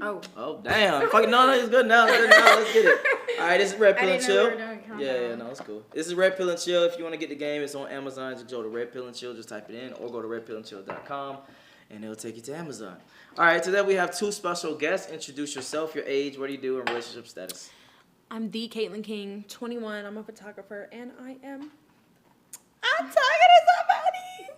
Oh, damn. Fucking no, it's good now. Let's get it. All right, this is Red Pill and Chill. Yeah, no, it's cool. This is Red Pill and Chill. If you want to get the game, it's on Amazon. Just go to Red Pill and Chill. Just type it in, or go to redpillandchill.com, and it'll take you to Amazon. All right, today we have two special guests. Introduce yourself, your age, what do you do, and relationship status. I'm the Caitlin King, 21. I'm a photographer, and I'm talking to somebody.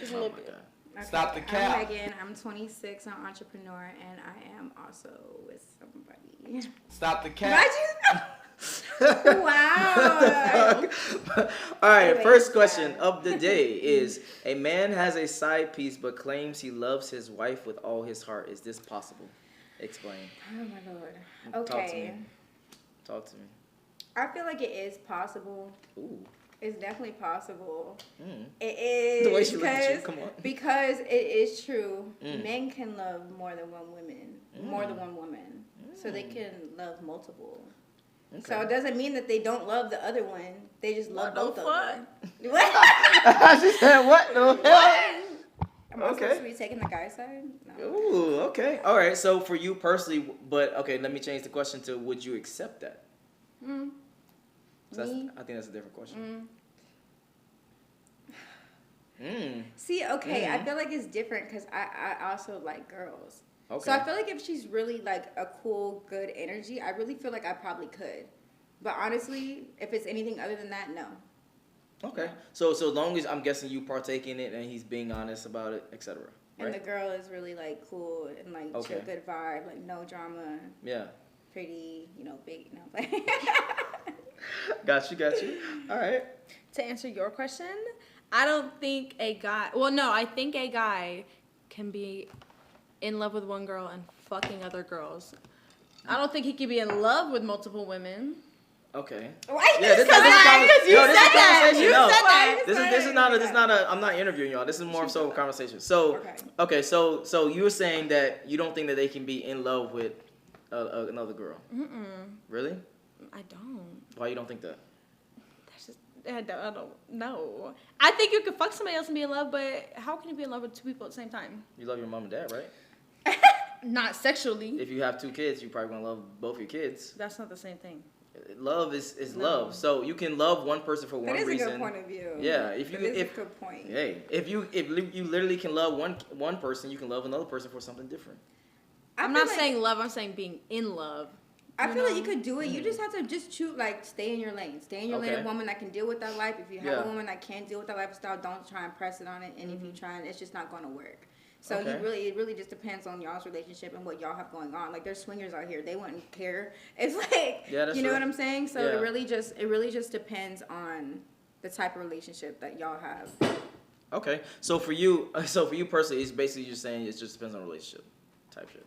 Just a little bit. Okay. Stop the cap. I'm Megan. I'm 26. I'm an entrepreneur, and I am also with somebody. Stop the cap. Wow. All right, first question of the day is: a man has a side piece but claims he loves his wife with all his heart. Is this possible? Explain. Oh my lord. Okay. Talk to me. I feel like it is possible. Ooh. It's definitely possible. Mm. It is. The way she looks at you, come on. Because it is true. Men can love more than one woman. So they can love multiple. Okay. So it doesn't mean that they don't love the other one. They just love both of them. What? She said what? No. Am I supposed to be taking the guy's side? No. Ooh, okay. All right. So for you personally, but okay, let me change the question to: would you accept that? So I think that's a different question. See, okay, I feel like it's different because I also like girls. Okay. So I feel like if she's really like a cool, good energy, I really feel like I probably could. But honestly, if it's anything other than that, no. Okay. So long as I'm guessing you partake in it and he's being honest about it, etc. Right? And the girl is really like cool and like chill, good vibe, like no drama. Yeah. Pretty, big. Got you. All right. To answer your question, I don't think a guy. Well, no, I think a guy can be in love with one girl and fucking other girls. I don't think he can be in love with multiple women. Okay. Why? Yeah, this is not a. I'm not interviewing y'all. This is more so a conversation. So, okay. So you were saying that you don't think that they can be in love with another girl. Really? I don't. Why you don't think that? That's just I don't know. I think you could fuck somebody else and be in love, but how can you be in love with two people at the same time? You love your mom and dad, right? Not sexually. If you have two kids, you probably gonna love both your kids. That's not the same thing. Love is love. So you can love one person for one reason. That is a good point of view. Yeah, if a good point. Hey, if you literally can love one person, you can love another person for something different. I'm not saying love. I'm saying being in love. I feel like you could do it. You just have to just choose, like, stay in your lane. Stay in your lane. A woman that can deal with that life. If you have a woman that can't deal with that lifestyle, don't try and press it on it. And if you try, it's just not going to work. So it really just depends on y'all's relationship and what y'all have going on. Like, there's swingers out here. They wouldn't care. It's like, you know what I'm saying? So it really just depends on the type of relationship that y'all have. Okay. So for you personally, it's basically just saying it just depends on the relationship type shit.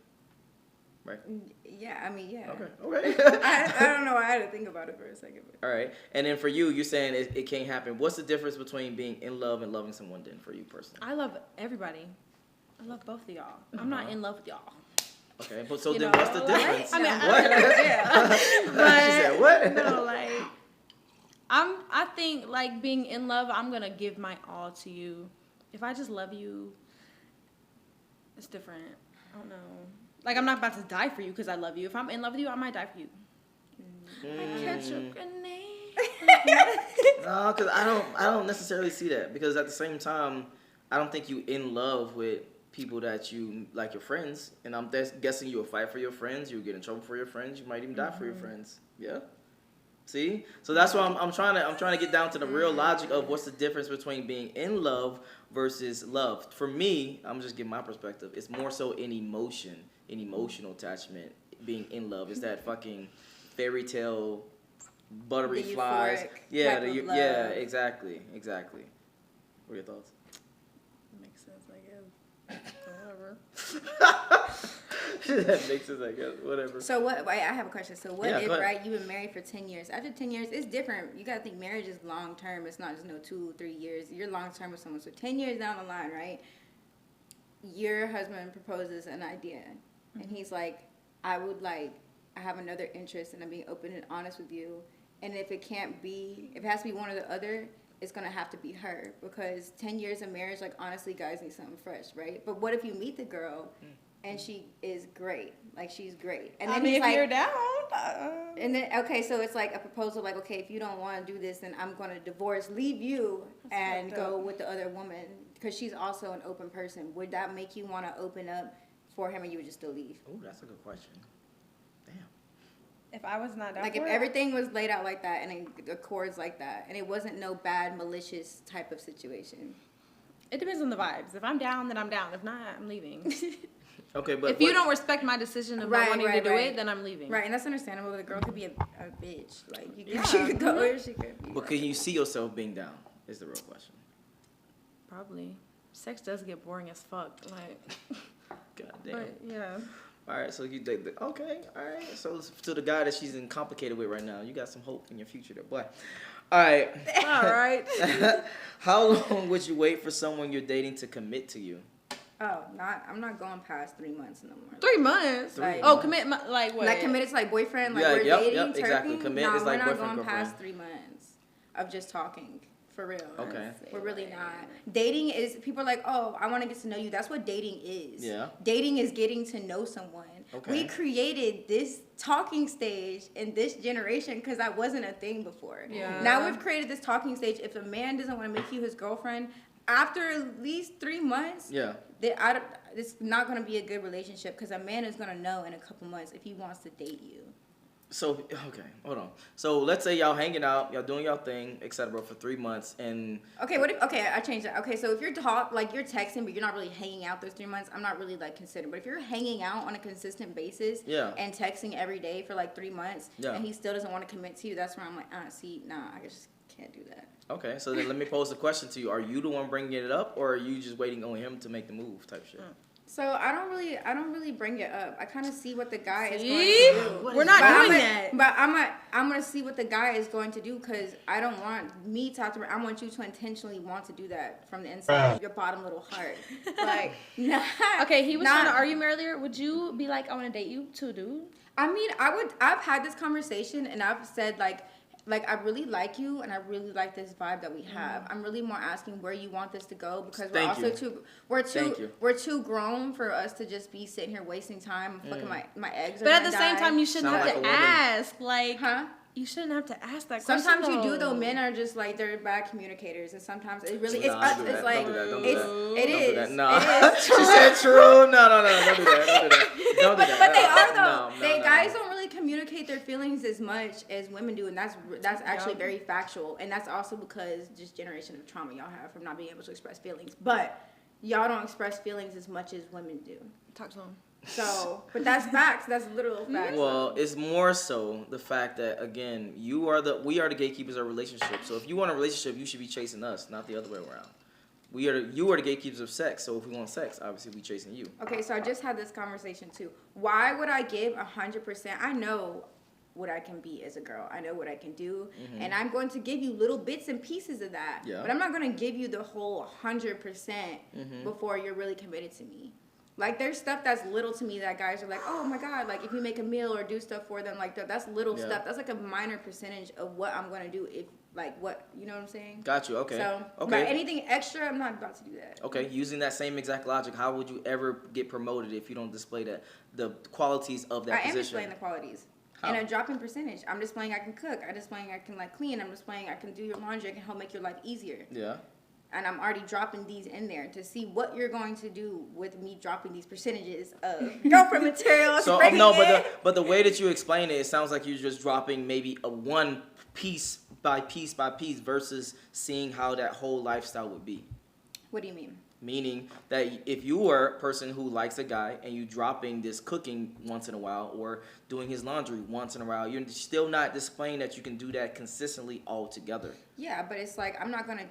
Right? Yeah, I mean, yeah. Okay. I don't know. I had to think about it for a second. All right. And then for you, you're saying it can't happen. What's the difference between being in love and loving someone then for you personally? I love everybody. I love both of y'all. I'm not in love with y'all. Okay, but so then what's the difference? I mean, what? She said what? No, like, I think, like, being in love, I'm going to give my all to you. If I just love you, it's different. I don't know. Like, I'm not about to die for you because I love you. If I'm in love with you, I might die for you. I catch a grenade. No, because I don't necessarily see that. Because at the same time, I don't think you in love with people that you like your friends. And I'm guessing you'll fight for your friends. You'll get in trouble for your friends. You might even die for your friends. Yeah. See? So that's why I'm trying to get down to the real logic of what's the difference between being in love versus love. For me, I'm just giving my perspective. It's more so an emotional attachment. Being in love is that fucking fairy tale, buttery flies. Yeah, exactly. What are your thoughts? Makes sense, I guess. Whatever. That makes sense, I guess. Whatever. So what? Wait, I have a question. So what if, right, you've been married for 10 years? After 10 years, it's different. You got to think marriage is long term. It's not just 2-3 years. You're long term with someone. So 10 years down the line, right, your husband proposes an idea. And he's like, I have another interest and I'm being open and honest with you. And if it has to be one or the other, it's going to have to be her. Because 10 years of marriage, like, honestly, guys need something fresh, right? But what if you meet the girl and she is great. Like, she's great. And I then mean, he's if like, you're down. and then, okay, so it's like a proposal, like, okay, if you don't want to do this, then I'm going to divorce, leave you, and go with the other woman, because she's also an open person. Would that make you want to open up for him, or you would just still leave? Oh, that's a good question. Damn. If I was not down Like, if everything was laid out like that, and the chords like that, and it wasn't no bad, malicious type of situation. It depends on the vibes. If I'm down, then I'm down. If not, I'm leaving. Okay, but if you don't respect my decision of not wanting to do it, then I'm leaving. Right, and that's understandable. The girl could be a bitch. Like, she could go or she could be. But can you see yourself being down? Is the real question. Probably. Sex does get boring as fuck. Like. God damn. But yeah. All right, so you date okay, all right. So to the guy that she's complicated with right now, you got some hope in your future there, boy. All right. All right. How long would you wait for someone you're dating to commit to you? Oh, I'm not going past 3 months no more. 3 months? Like, commit, like what? Like committed to like boyfriend, like Yeah, we're dating, yep, exactly. Commit is like we're not boyfriend, going past girlfriend. 3 months of just talking. For real. Okay. We're really not. Dating is, people are like, oh, I want to get to know you. That's what dating is. Yeah. Dating is getting to know someone. Okay. We created this talking stage in this generation because that wasn't a thing before. Yeah. Now we've created this talking stage. If a man doesn't want to make you his girlfriend, after at least 3 months, Yeah. It's not going to be a good relationship because a man is going to know in a couple months if he wants to date you. So, okay, hold on. So let's say y'all hanging out, y'all doing y'all thing, etc. for 3 months, and okay, I changed that. Okay, so if you're you're texting, but you're not really hanging out those 3 months, I'm not really like considering. But if you're hanging out on a consistent basis, Yeah. and texting every day for like 3 months, Yeah. and he still doesn't want to commit to you, that's where I'm like, I just can't do that. okay. So then let me pose the question to you: are you the one bringing it up, or are you just waiting on him to make the move, type shit? So I don't really bring it up. I kind of see what the guy is going See? to do. We're not doing that. But I'm gonna see what the guy is going to do because I don't want me to have to. I want you to intentionally want to do that from the inside of your bottom little heart. Like, nah. Okay, he was trying to argue me earlier. Would you be like, I want to date you too, dude? I mean, I've had this conversation and I've said like I really like you and I really like this vibe that we have. I'm really more asking where you want this to go because we're too grown for us to just be sitting here wasting time and fucking my eggs. But at the same time, you shouldn't have to like ask. Like, huh? You shouldn't have to ask that Sometimes question. Sometimes you do though. Men are just like they're bad communicators, and sometimes it really Don't do that. it's like Don't do that. it is. Don't do that. No. It is. She said true. No. Don't do that. But they are though. No. Guys don't really communicate their feelings as much as women do, and that's actually very factual. And that's also because just generation of trauma y'all have from not being able to express feelings. But y'all don't express feelings as much as women do. Talk to him. So, but that's facts. That's literal facts. Well, it's more so the fact that again, we are the gatekeepers of a relationship. So if you want a relationship, you should be chasing us, not the other way around. You are the gatekeepers of sex. So if we want sex, obviously we chasing you. Okay, so I just had this conversation too. Why would I give 100%? I know what I can be as a girl. I know what I can do, and I'm going to give you little bits and pieces of that. Yeah. But I'm not going to give you the whole 100% before you're really committed to me. Like, there's stuff that's little to me that guys are like, oh my God, like if you make a meal or do stuff for them, like that's little stuff. That's like a minor percentage of what I'm going to do if, like, what, you know what I'm saying? Got you, okay. So, okay. But anything extra, I'm not about to do that. Okay, using that same exact logic, how would you ever get promoted if you don't display the qualities of that position? I am displaying the qualities. How? In a drop-in percentage. I'm displaying I can cook. I'm displaying I can, like, clean. I'm displaying I can do your laundry. I can help make your life easier. Yeah. And I'm already dropping these in there to see what you're going to do with me dropping these percentages of girlfriend material. So but the way that you explain it, it sounds like you're just dropping maybe a one piece by piece versus seeing how that whole lifestyle would be. What do you mean? Meaning that if you were a person who likes a guy and you dropping this cooking once in a while or doing his laundry once in a while, you're still not displaying that you can do that consistently all together. Yeah, but it's like I'm not gonna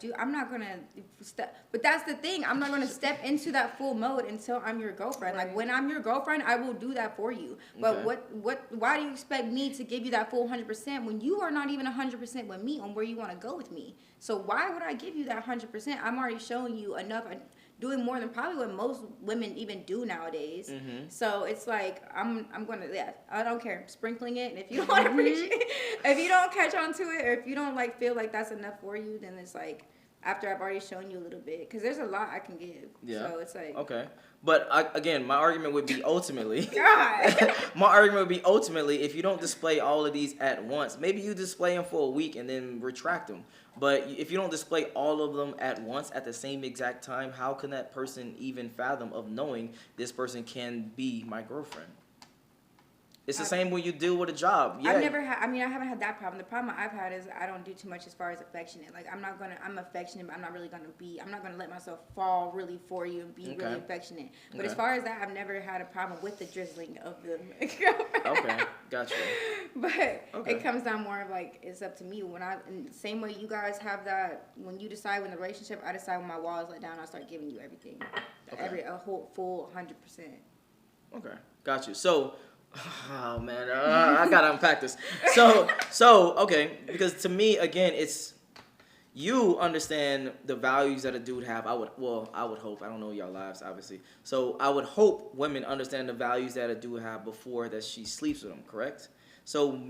step. But that's the thing. I'm not gonna step into that full mode until I'm your girlfriend. Right. Like when I'm your girlfriend, I will do that for you. But okay. Why do you expect me to give you that full 100% when you are not even 100% with me on where you want to go with me? So why would I give you that 100%? I'm already showing you enough. Doing more than probably what most women even do nowadays. So it's like I'm gonna I don't care, sprinkling it, and if you don't appreciate it, if you don't catch on to it, or if you don't like feel like that's enough for you, then it's like after I've already shown you a little bit, because there's a lot I can give. Yeah. So it's like okay. But again, my argument would be ultimately, God. my argument would be ultimately, if you don't display all of these at once, maybe you display them for a week and then retract them. But if you don't display all of them at once at the same exact time, how can that person even fathom of knowing this person can be my girlfriend? It's the same when you deal with a job. Yeah. I haven't had that problem. The problem I've had is I don't do too much as far as affectionate. Like, I'm affectionate, but I'm not going to let myself fall really for you and be really affectionate. But as far as that, I've never had a problem with the drizzling of the Okay, gotcha. But it comes down more of like, it's up to me. And same way you guys have that, when you decide when the relationship, I decide when my wall is let down, I start giving you everything. A whole full 100%. Okay, got you. So, oh man, I gotta unpack this. So okay, because to me, again, it's you understand the values that a dude have. I would hope. I don't know y'all lives, obviously. So I would hope women understand the values that a dude have before that she sleeps with him. Correct. So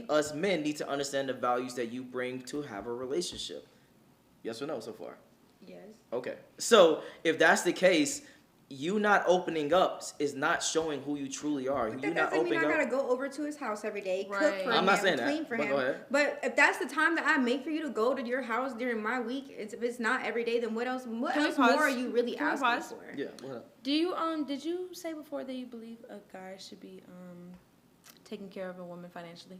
us men, need to understand the values that you bring to have a relationship. Yes or no? So far. Yes. Okay. So if that's the case, you not opening up is not showing who you truly are. But you that doesn't mean I gotta go over to his house every day, cook for him, not saying clean for him. Go ahead. But if that's the time that I make for you to go to your house during my week, if it's not every day, then what else more are you really asking for? Yeah. What up? Do you did you say before that you believe a guy should be taking care of a woman financially?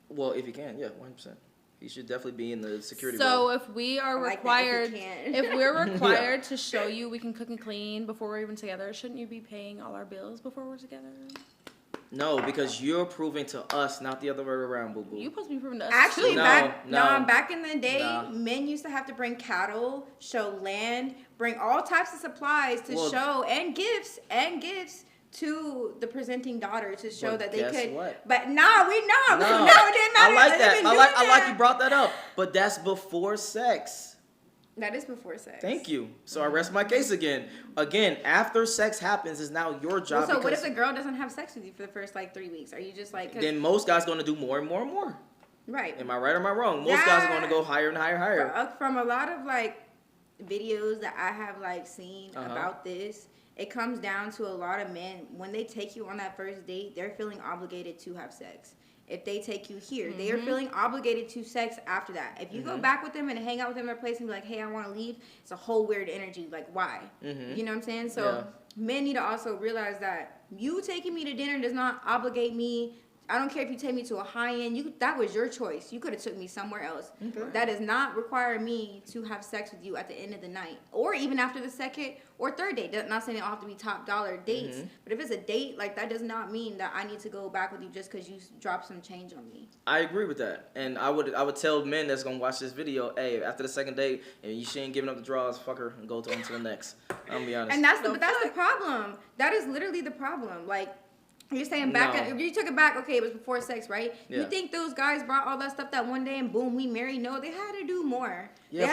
Well, if you can, yeah, 100%. He should definitely be in the security So role. if we are required, if we're required to show you we can cook and clean before we're even together, shouldn't you be paying all our bills before we're together? No, because you're proving to us, not the other way around, boo boo. You're supposed to be proving to us. Actually, too. back in the day, men used to have to bring cattle, show land, bring all types of supplies to show and gifts to the presenting daughter to show that they could. What? But we know. No, it didn't matter. I like that. I like you brought that up. But that's before sex. That is before sex. Thank you. So I rest my case again. Again, after sex happens is now your job. Well, so what if the girl doesn't have sex with you for the first 3 weeks? Are you just like? Then most guys going to do more and more and more. Right. Am I right or am I wrong? Most guys are going to go higher and higher and higher. From a lot of videos that I have seen about this. It comes down to a lot of men, when they take you on that first date, they're feeling obligated to have sex. If they take you here, they are feeling obligated to sex after that. If you go back with them and hang out with them in their place and be like, hey, I want to leave, it's a whole weird energy. Like, why? You know what I'm saying? So men need to also realize that you taking me to dinner does not obligate me. I don't care if you take me to a high end. That was your choice. You could have took me somewhere else. Okay. That does not require me to have sex with you at the end of the night, or even after the second or third date. Not saying it all have to be top dollar dates, but if it's a date, that does not mean that I need to go back with you just because you dropped some change on me. I agree with that, and I would tell men that's gonna watch this video, hey, after the second date, and she ain't giving up the draws, fuck her and go on to the next. I'm gonna be honest. And that's the problem. That is literally the problem. You're saying if you took it back, okay, it was before sex, right? Yeah. You think those guys brought all that stuff that one day and boom, we married? No, they had to do more. Yeah,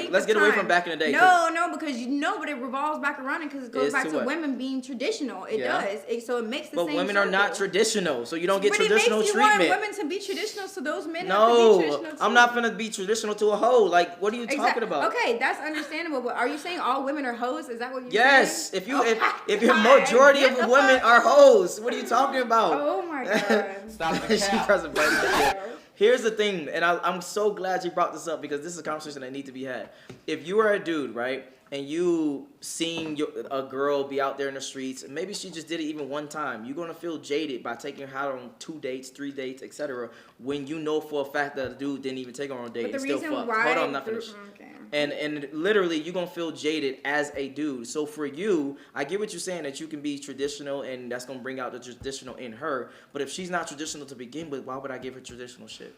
let's get away from back in the day. No, because but it revolves back around because it goes back to women being traditional. It does. So it makes the same. But women are not traditional, so you don't get traditional treatment. But it makes you want women to be traditional, so those men have to be traditional too. I'm not gonna be traditional to a hoe. What are you talking about? Okay, that's understandable. But are you saying all women are hoes? Is that what you're saying? Yes. If your majority of women are hoes, what are you talking about? Oh my god! Stop the cap. Here's the thing, and I'm so glad you brought this up because this is a conversation that needs to be had. If you are a dude, right, and you seen a girl be out there in the streets, and maybe she just did it even one time, you're going to feel jaded by taking her out on 2 dates, 3 dates, etc. when you know for a fact that a dude didn't even take her on a date and still fucked. Hold on, I'm not finished. Okay. And literally, you're going to feel jaded as a dude. So for you, I get what you're saying, that you can be traditional, and that's going to bring out the traditional in her. But if she's not traditional to begin with, why would I give her traditional shit?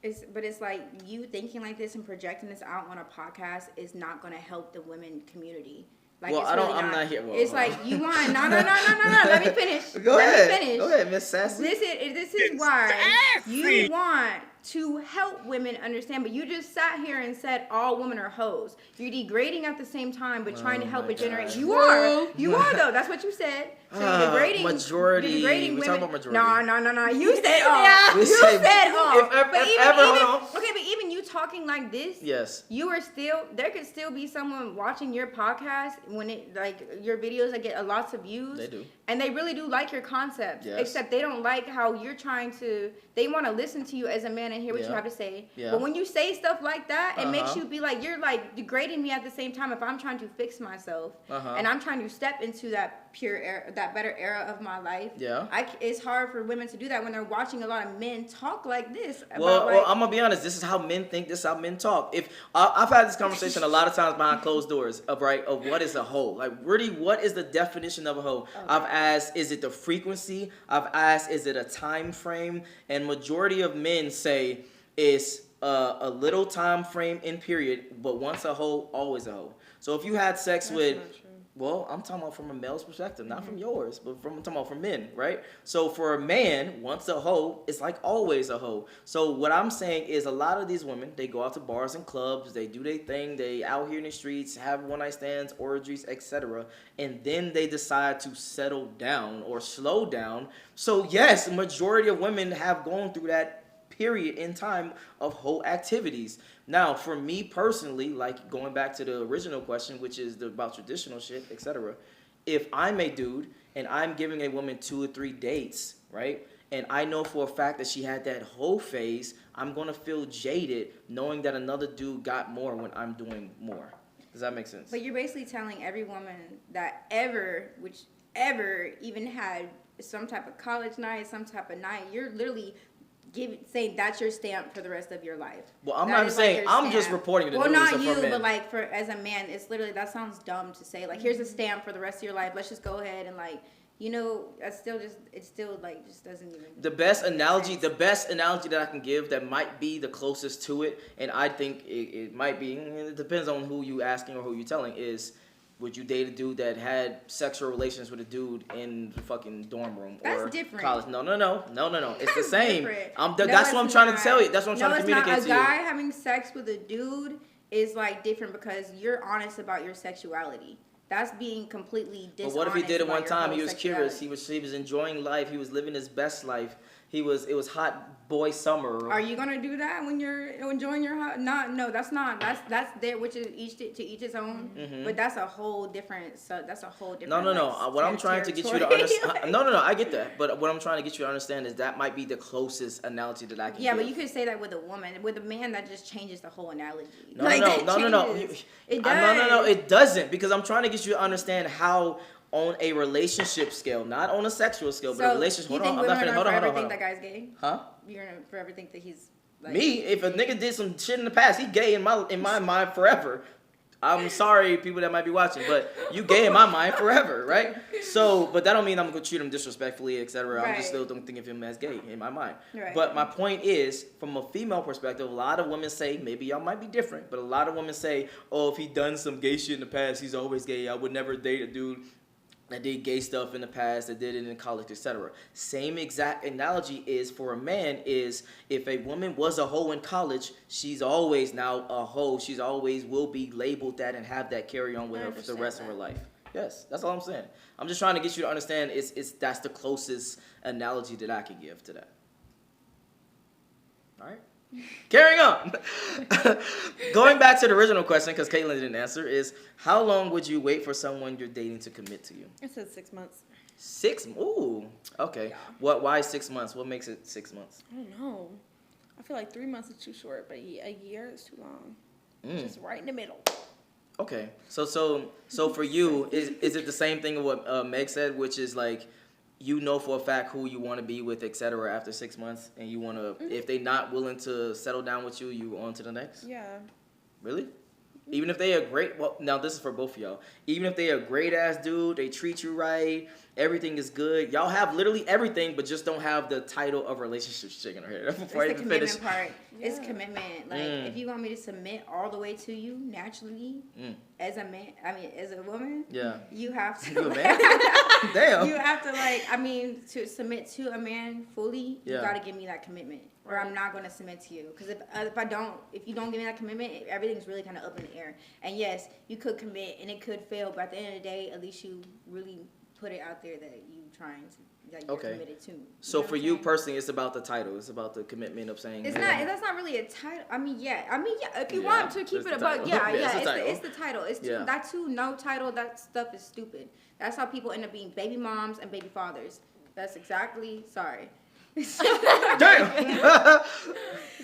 It's like you thinking like this and projecting this out on a podcast is not going to help the women community. I'm not here. Well, it's like you want no. Let me finish. Go ahead, Miss Sassy. This is why you want to help women understand, but you just sat here and said all women are hoes. You're degrading at the same time, but trying to help a generation. You are though. That's what you said. So you're degrading majority. You're degrading We're women. talking about majority. No. You said all. You said all. But even even talking like this, yes, there could still be someone watching your podcast when it like your videos that get lots of views. they do. And they really do like your concept. Yes. Except they don't like how you're trying to, they want to listen to you as a man and hear what you have to say. Yeah. But when you say stuff like that, it makes you be like, you're like degrading me at the same time if I'm trying to fix myself. And I'm trying to step into that pure era, that better era of my life. Yeah. It's hard for women to do that when they're watching a lot of men talk like this. Well, I'm going to be honest. This is how men think. This is how men talk. If I've had this conversation a lot of times behind closed doors of what is a hoe? Like, really, what is the definition of a hoe? Okay. I've asked, is it the frequency? I've asked, is it a time frame? And majority of men say it's a little time frame in period, but once a hoe, always a hoe. So if you had sex with... Well, I'm talking about from a male's perspective, not from yours, but I'm talking about from men, right? So for a man, once a hoe, it's like always a hoe. So what I'm saying is a lot of these women, they go out to bars and clubs, they do their thing, they out here in the streets, have one-night stands, orgies, etc. And then they decide to settle down or slow down. So yes, the majority of women have gone through that period in time of whole activities. Now, for me personally, like going back to the original question, which is about traditional shit, etc. If I'm a dude and I'm giving a woman 2 or 3 dates, right? And I know for a fact that she had that whole phase, I'm going to feel jaded knowing that another dude got more when I'm doing more. Does that make sense? But you're basically telling every woman that ever even had some type of college night, some type of night, you're literally saying that's your stamp for the rest of your life. Well, I'm not saying, I'm just reporting the news. Well, not you, but like as a man, it's literally, that sounds dumb to say. Like, here's a stamp for the rest of your life. Let's just go ahead and like, it still like just doesn't even. The best analogy that I can give that might be the closest to it, and I think it might be, it depends on who you asking or who you telling, is, would you date a dude that had sexual relations with a dude in the fucking dorm room or different. College? No. It's the same. That's what I'm trying to tell you. That's what I'm trying to communicate to you. A guy having sex with a dude is like different because you're honest about your sexuality. That's being completely dishonest. But what if he did it one time? He was curious. He was enjoying life. He was living his best life. It was hot boy summer. Are you gonna do that when you're enjoying your hot? No, that's not. That's there, which is to each his own. Mm-hmm. But that's a whole different. So that's a whole different. No. What I'm trying to get you to understand. No. I get that. But what I'm trying to get you to understand is that might be the closest analogy that I can. Yeah, give. But you could say that with a woman. With a man, that just changes the whole analogy. No. It does. No. It doesn't, because I'm trying to get you to understand how. On a relationship scale, not on a sexual scale, but a relationship. Hold on, I'm not finished. Hold on. Think that guy's gay? Huh? You're gonna forever think that he's like... Me? If a nigga did some shit in the past, he gay in my mind forever. I'm sorry, people that might be watching, but you gay in my mind forever, right? So, but that don't mean I'm gonna treat him disrespectfully, etc. Right. I'm just still don't think of him as gay in my mind. Right. But my point is, from a female perspective, a lot of women say, maybe y'all might be different, but a lot of women say, oh, if he done some gay shit in the past, he's always gay. I would never date a dude that did gay stuff in the past, that did it in college, etc. Same exact analogy is for a man is, if a woman was a hoe in college, she's always now a hoe. She's always will be labeled that and have that carry on with her for the rest of her life. Yes, that's all I'm saying. I'm just trying to get you to understand that's the closest analogy that I can give to that. All right? Carrying on. Going back to the original question, because Caitlin didn't answer, is how long would you wait for someone you're dating to commit to you? I said 6 months. 6? Ooh. Okay. Yeah. Why 6 months? What makes it 6 months? I don't know. I feel like 3 months is too short, but a year is too long. Just right in the middle. Okay. So for you, is it the same thing of what Meg said, which is like, you know for a fact who you want to be with, etc. after 6 months, and you want to, if they're not willing to settle down with you, you on to the next? Yeah. Really? Even if they are great, well, now this is for both of y'all. Even if they are a great ass dude, they treat you right, everything is good. Y'all have literally everything, but just don't have the title of relationship shaking her head. It's the commitment part. Yeah. It's commitment. Like, if you want me to submit all the way to you naturally, as a man, as a woman, you have to. You a man? Damn. You have to to submit to a man fully. You got to give me that commitment, or I'm not going to submit to you. Because if you don't give me that commitment, everything's really kind of up in the air. And yes, you could commit and it could fail, but at the end of the day, at least you really put it out there that you trying to, that you're committed to. So for you personally, it's about the title. It's about the commitment of saying. It's not. That's not really a title. I mean, yeah. If you want to keep it about, it's the title. It's that too. No title. That stuff is stupid. That's how people end up being baby moms and baby fathers. That's exactly. Sorry. Damn.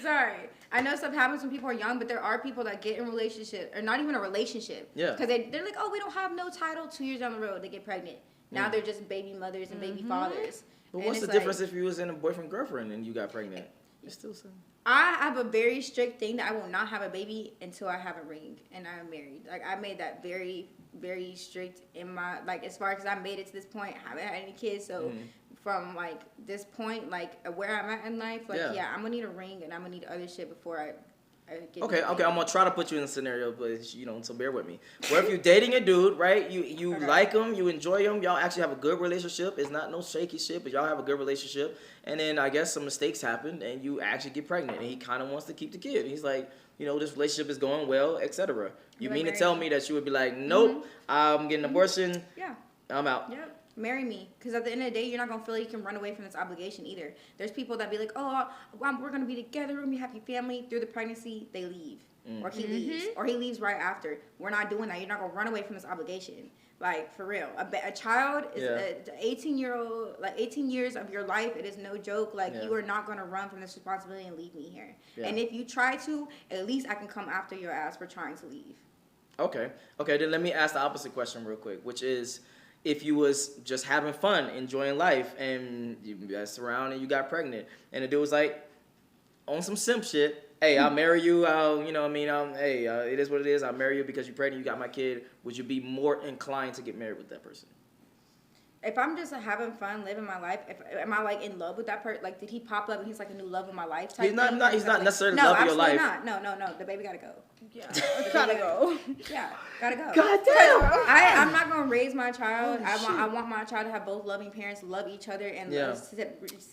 Sorry. I know stuff happens when people are young, but there are people that get in relationship, or not even a relationship. Yeah. Because they're like, oh, we don't have no title. 2 years down the road, they get pregnant. Now they're just baby mothers and baby fathers. But what's the difference if you was in a boyfriend-girlfriend and you got pregnant? It's still the same. I have a very strict thing that I will not have a baby until I have a ring and I'm married. Like, I made that very, very strict in my, like, as far as I made it to this point, I haven't had any kids, so from, like, this point, like, where I'm at in life, like, yeah I'm gonna need a ring and I'm gonna need other shit before I get okay, I'm gonna try to put you in a scenario, but, you know, so bear with me. What if you're dating a dude, right? You like him, you enjoy him, y'all actually have a good relationship. It's not no shaky shit, but y'all have a good relationship. And then I guess some mistakes happen, and you actually get pregnant, and he kind of wants to keep the kid. He's like, you know, this relationship is going well, etc. You mean to tell me that you would be like, nope, I'm getting an abortion. Yeah. I'm out. Yep. Marry me, because at the end of the day, you're not gonna feel like you can run away from this obligation either. There's people that be like, oh, we're gonna be together, we're gonna be a happy family. Through the pregnancy, they leave, or he leaves, or he leaves right after. We're not doing that. You're not gonna run away from this obligation. Like, for real, a child is 18-year-old, like 18 years of your life. It is no joke. Like, you are not gonna run from this responsibility and leave me here. Yeah. And if you try to, at least I can come after your ass for trying to leave. Okay, then let me ask the opposite question real quick, which is, if you was just having fun, enjoying life, and you messed around and you got pregnant, and the dude was like, on some simp shit, hey, I'll marry you, you know what I mean, it is what it is, I'll marry you because you're pregnant, you got my kid, would you be more inclined to get married with that person? If I'm just having fun, living my life, am I like in love with that person? Like, did he pop up and he's like a new love of my life type He's not necessarily no, love of your life. No, the baby gotta go. Yeah, gotta go. Yeah, gotta go. God damn. I'm not gonna raise my child. I want my child to have both loving parents, love each other, and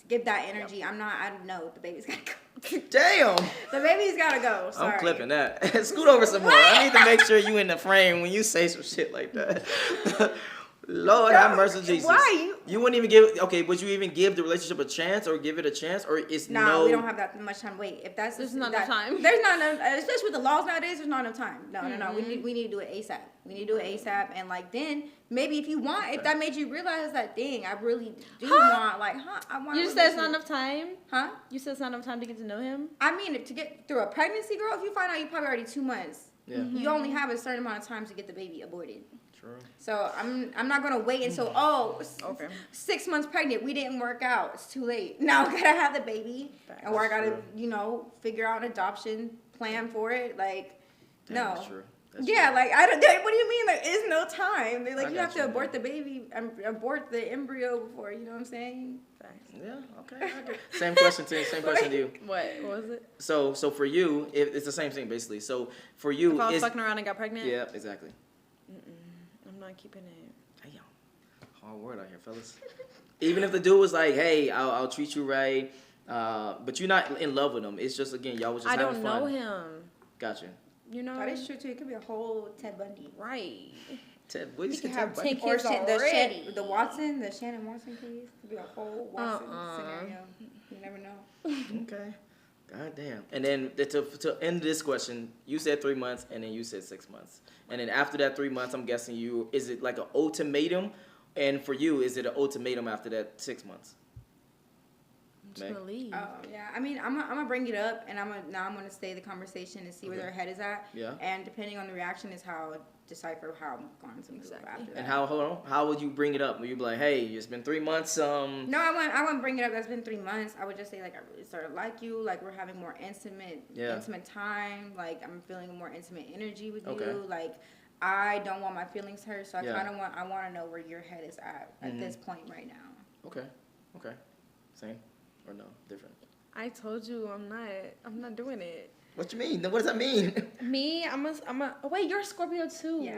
give that energy. I know the baby's gotta go. Damn. The baby's gotta go. Sorry. I'm clipping that. Scoot over some more. I need to make sure you in the frame when you say some shit like that. Lord have mercy, Jesus. Why you wouldn't even give? Okay, would you even give the relationship a chance, or give it a chance, or it's no? We don't have that much time. Wait, if that's there's not enough time. There's not enough, especially with the laws nowadays. There's not enough time. No. We need to do it ASAP. We need to do it ASAP, and like then maybe if you want, if that made you realize that I really do want, like, I want. You said it's not enough time. You said it's not enough time to get to know him. I mean, to get through a pregnancy, girl. If you find out you probably already 2 months. Yeah. You only have a certain amount of time to get the baby aborted. True. So I'm not gonna wait until 6 months pregnant. We didn't work out. It's too late. Now I gotta have the baby, or I gotta figure out an adoption plan for it. Like, no. That's true. Like I don't. What do you mean there is no time? They're like you have to abort the baby, abort the embryo before. You know what I'm saying? Yeah. Okay. Same question to you. What was it? So for you, it's the same thing basically. So for you, if I was fucking around and got pregnant. Yeah, exactly. I'm not keeping it. Damn. Hard word out here, fellas. Even if the dude was like, hey, I'll treat you right, but you're not in love with him. It's just, again, y'all was just having fun. I don't know him. Gotcha. You know? That is true, too. It could be a whole Ted Bundy. Right. Ted, what did you say? Have 10 or kids the Shannon Watson case. It could be a whole Watson scenario. You never know. Okay. God damn. And then to end this question, you said 3 months, and then you said 6 months. And then after that 3 months, I'm guessing is it like an ultimatum? And for you, is it an ultimatum after that 6 months? I'm just gonna leave. Oh yeah. I mean, I'm gonna bring it up, and I'm gonna stay the conversation and see where their head is at. Yeah. And depending on the reaction is how I decipher how I'm going to move after that. And how would you bring it up? Would you be like, hey, it's been 3 months? No, I wouldn't bring it up. That's been 3 months. I would just say like I really started to like you. Like we're having more intimate time. Like I'm feeling a more intimate energy with you. Like I don't want my feelings hurt, so I want to know where your head is at this point right now. Okay. Same or no? Different? I told you I'm not doing it. What you mean? What does that mean? Me, I'm a. Oh wait, you're a Scorpio too,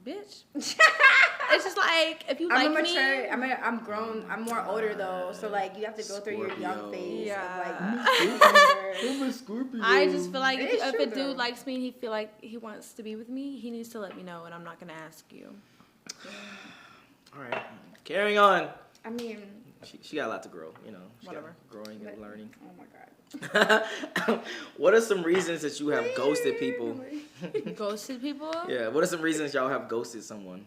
bitch. It's just like if you like me. I'm grown. I'm more older though, so like you have to go through your young phase. Yeah. I'm a Scorpio. I just feel like if a dude likes me and he feel like he wants to be with me, he needs to let me know, and I'm not gonna ask you. All right. Carrying on. I mean, she got a lot to grow. Whatever. Growing and learning. Oh my god. What are some reasons that you have ghosted people? Ghosted people? Yeah. What are some reasons y'all have ghosted someone?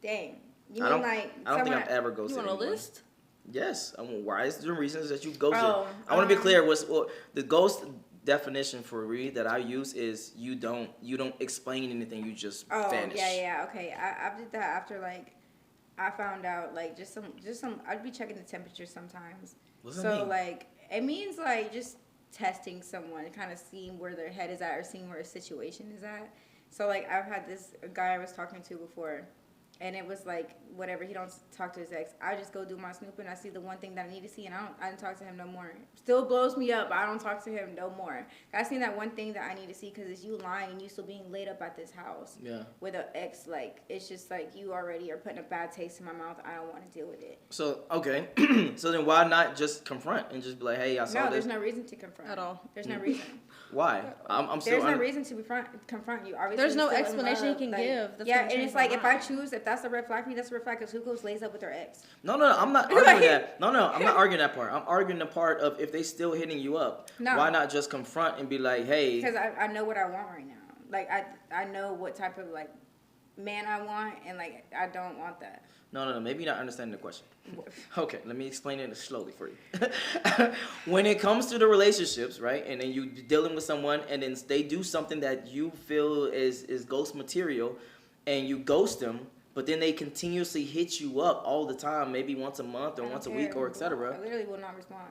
Dang. You I mean don't think I've ever ghosted You want a anyone. list? Yes. Why is there reasons that you ghosted? Oh, I want to be clear. The ghost definition for me that I use is you don't explain anything. You just vanish. Okay. I did that after like I found out like just some. I'd be checking the temperature sometimes. What's that mean? Like it means like just testing someone, kind of seeing where their head is at or seeing where a situation is at. So like I've had this guy I was talking to before. And it was like, whatever, he don't talk to his ex. I just go do my snooping. I see the one thing that I need to see, and I don't talk to him no more. Still blows me up, but I don't talk to him no more. I seen that one thing that I need to see because it's you lying and you still being laid up at this house. Yeah. With an ex, like, it's just like you already are putting a bad taste in my mouth. I don't want to deal with it. So, okay. So then why not just confront and just be like, hey, I saw this? No, there's no reason to confront. At all. There's no reason. Why? I'm still... There's no reason to confront you. Obviously, there's no still in explanation you love. can Like, give. That's yeah, what I'm and it's saying. like, if I choose, if that's a red flag for me, that's a red flag because who goes lays up with their ex? No, I'm not arguing that. No, I'm not arguing that part. I'm arguing the part of if they still hitting you up, why not just confront and be like, hey... Because I know what I want right now. Like, I know what type of, like, man I want, and, like, I don't want that. No. Maybe you're not understanding the question. Okay, let me explain it slowly for you. When it comes to the relationships, right, and then you dealing with someone, and then they do something that you feel is ghost material, and you ghost them, but then they continuously hit you up all the time, maybe once a month or once a week or etc. I literally will not respond.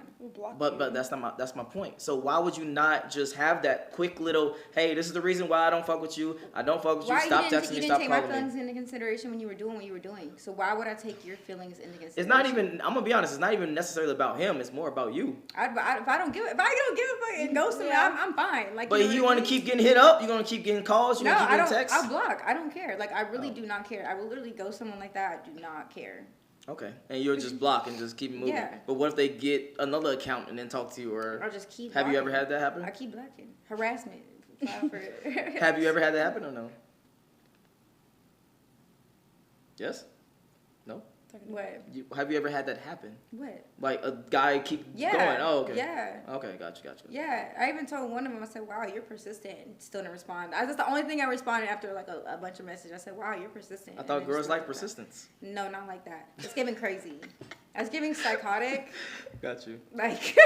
But that's my point. So why would you not just have that quick little, hey, this is the reason why I don't fuck with you. I don't fuck with you. Stop texting me. Stop calling me. You didn't take my feelings into consideration when you were doing what you were doing. So why would I take your feelings into consideration? It's not even. I'm gonna be honest. It's not even necessarily about him. It's more about you. If I don't give a fuck and ghost him, I'm fine. Like, but you want to keep getting hit up. You gonna keep getting calls. You gonna keep getting texts. I'll block. I don't care. Like I really do not care. I will literally ghost someone like that. I do not care. Okay, and you'll just block and just keep moving. Yeah. But what if they get another account and then talk to you, or I'll just keep. Have you ever had that happen? I keep blocking. Harassment. Have you ever had that happen or no? Yes. No. What? Have you ever had that happen? What? Like a guy keep going? Oh, okay. Yeah. Okay, gotcha. Yeah, I even told one of them, I said, wow, you're persistent, and still didn't respond. That's the only thing I responded after like a bunch of messages. I said, wow, you're persistent. I thought girls like persistence. No, not like that. It's giving crazy. It's giving psychotic. Got you. Like,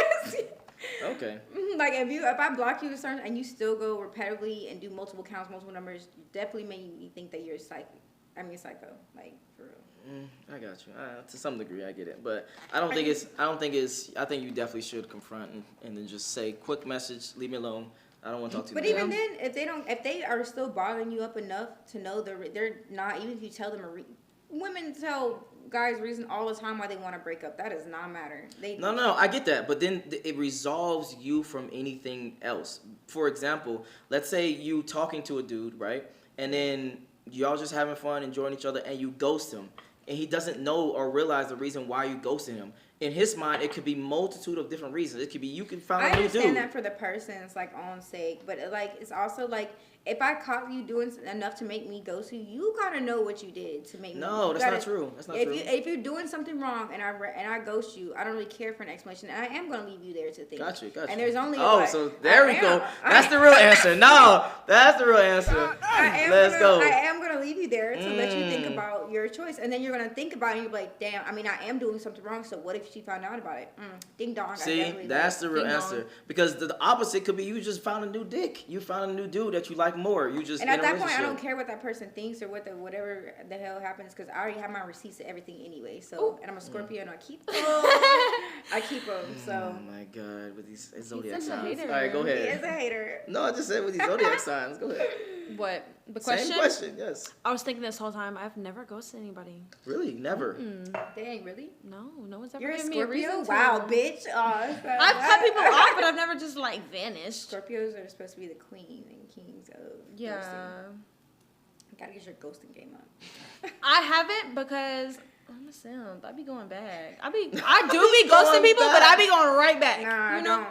okay. Like if I block you and you still go repetitively and do multiple counts, multiple numbers, you definitely make me think that you're psycho. Like for real. I got you. To some degree, I get it, but I think you definitely should confront and then just say, quick message, leave me alone. I don't want to talk to you. But even then, if they are still bothering you up enough to know they're not, even if you tell them women tell guys reason all the time why they want to break up. That does not matter. No, I get that, but then it resolves you from anything else. For example, let's say you talking to a dude, right, and then y'all just having fun, enjoying each other, and you ghost him. And he doesn't know or realize the reason why you ghosted him. In his mind, it could be multitude of different reasons. It could be you can find a new dude. I understand that for the person's like own sake, but it's also like if I caught you doing enough to make me ghost you, you gotta know what you did to make me. No, that's not true. That's not true. If you're doing something wrong and I ghost you, I don't really care for an explanation, and I am gonna leave you there to think. Got you. And there's only so there we go. That's the real answer. No, that's the real answer. Let's go. I am gonna leave you there to let you think about your choice, and then you're gonna think about it and you're like, damn. I mean, I am doing something wrong. So what if she found out about it? Ding dong. See, that's the real answer. Because the opposite could be you just found a new dick. You found a new dude that you like more. You just and at that point, I don't care what that person thinks or whatever the hell happens because I already have my receipts of everything anyway. So and I'm a Scorpio and I keep them. I keep them. So oh my god, with these zodiac He's such a signs. hater. All right, go ahead. He is a hater. No, I just said with these zodiac signs. Go ahead. What? The question? Same question, yes. I was thinking this whole time, I've never ghosted anybody. Really? Never? Dang, really? No one's ever You're a given me a Scorpio? reason to. Wow, bitch. I've cut people off, but I've never just like vanished. Scorpios are supposed to be the queen and kings of ghosting. You gotta get your ghosting game up. I haven't because I'm a simp. I be going back. I do be ghosting people, but I be going right back. Nah, you know?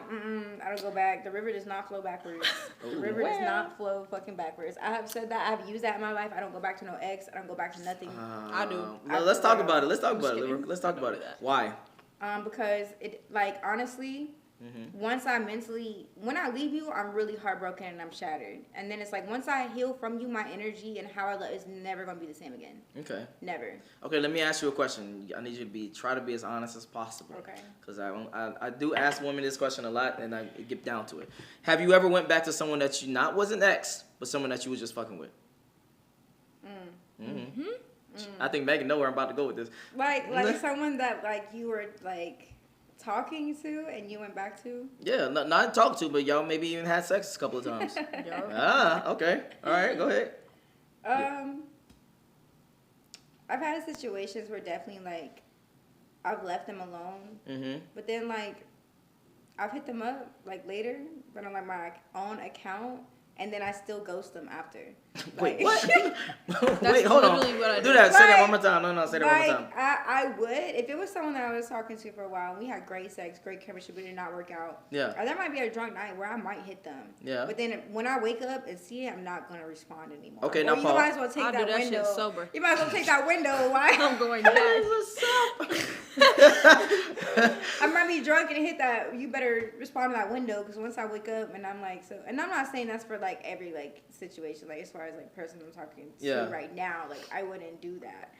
I I don't go back. The river does not flow backwards. The river does not flow fucking backwards. I have said that. I have used that in my life. I don't go back to no ex. I don't go back to nothing. I do. Let's talk about it. Let's talk about it. Why? Because it, like, honestly, once when I leave you, I'm really heartbroken and I'm shattered. And then it's like, once I heal from you, my energy and how I love is never going to be the same again. Okay. Never. Okay, let me ask you a question. I need you to try to be as honest as possible. Okay. Because I do ask women this question a lot, and I get down to it. Have you ever went back to someone that you was an ex, but someone that you was just fucking with? I think Megan know where I'm about to go with this. Like someone that, like, you were, like, talking to and you went back to? Yeah, not talk to, but y'all maybe even had sex a couple of times. Okay. All right, go ahead. I've had situations where definitely, like, I've left them alone. But then, like, I've hit them up, like, later, but on, like, my own account, and then I still ghost them after. Wait, like, what? Wait, hold on. Do that. Say that one more time. No, say that one more time. I would. If it was someone that I was talking to for a while, and we had great sex, great chemistry, but it did not work out. Yeah. Or there might be a drunk night where I might hit them. Yeah. But then when I wake up and see it, I'm not going to respond anymore. Okay, or now, you Paul. might as well take I'll that do that window. shit sober. You might as well take that window. Why? I'm going back. I might be drunk and hit that. You better respond to that window, because once I wake up and I'm like, so, and I'm not saying that's for, like, every, like, situation, like, as far as, like, person I'm talking to right now, like, I wouldn't do that.